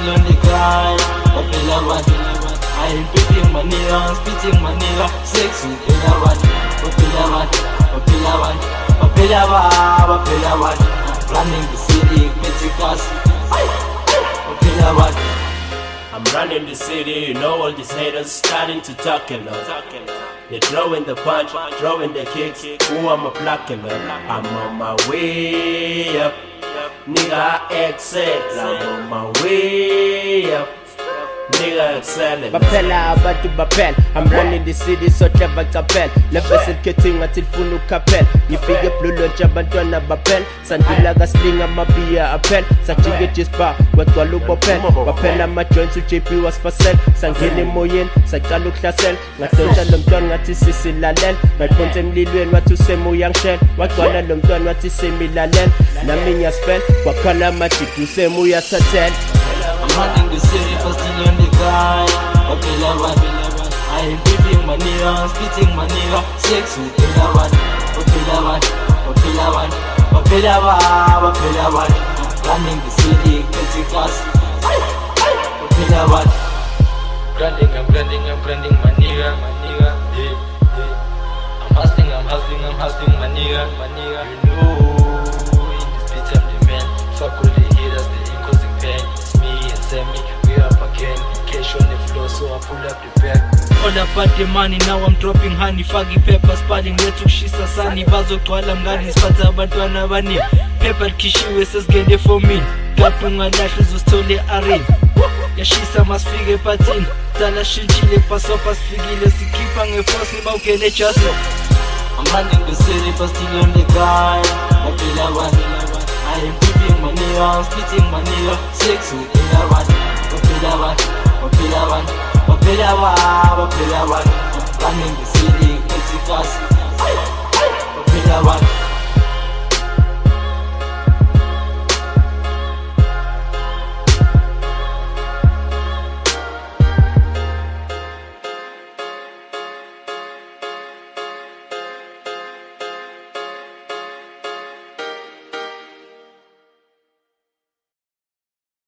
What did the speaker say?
still on the grind. Popular one, I ain't beating my nigga, I'm spitting my nigga. Sexy, popular one, popular one, popular one, popular one, popular one. Running the city, getting class. Popular one. I'm running the city, you know all these haters starting to talk a lot. They're throwing the punch, throwing the kicks. Who am I blocking up? I'm on my way up. Nigga, I excel. I'm on my way up. Nigga, excelling. Bapela abantu bapel, I'm running the city so clever kapel. Left cutting until funu kapel. Ngifike blue launch abantwana bapel. Sandula gaslinga mabia apel. Sachige chispa wetwalu bopel. Bapela ama joints uJP was for sale. Sangene moyen, saqala ukuhlasela. Ngadontsha lo mntwana ngathi sisilalela. Ngaphonse emlilweni wathi usemo young shell. Wagcwala lo mntwana wathi semilalela. Nami ngiyaspell, wakhala amajidi usemo uyathathela. I'm running the city, but still on the grind. Popular one, I ain't beating my nigga, I'm spitting my nigga. Sexy, popular one, popular one, popular one, popular one, popular one. Running the city, getting class. Popular one. I'm grinding, my nigga, yeah, yeah. I'm hustling, my nigga. You know, in this beat I'm the man. Fuck all the haters, they ain't causing pain. It's me and Sammy, we up again. Cash on the floor, so I pull up the bag. All about the money, now I'm dropping honey. Faggy pepper, sparring, letushisa sani. Bazo twala mngani, spata abantwana bani. Pepper kishiwe, sesgende for me. Gapunga lahle, zostole arin. Yashisa masfige patin. Tala shilchile, pasopa sfigile. Sikipa ngefosi, baukele chaso. I'm running the city, but still on the grind. Popular one, I ain't beating my nigga, I'm spitting my nigga. Sexy, popular one, popular one, popular one, popular one, popular one. Running the city, getting class.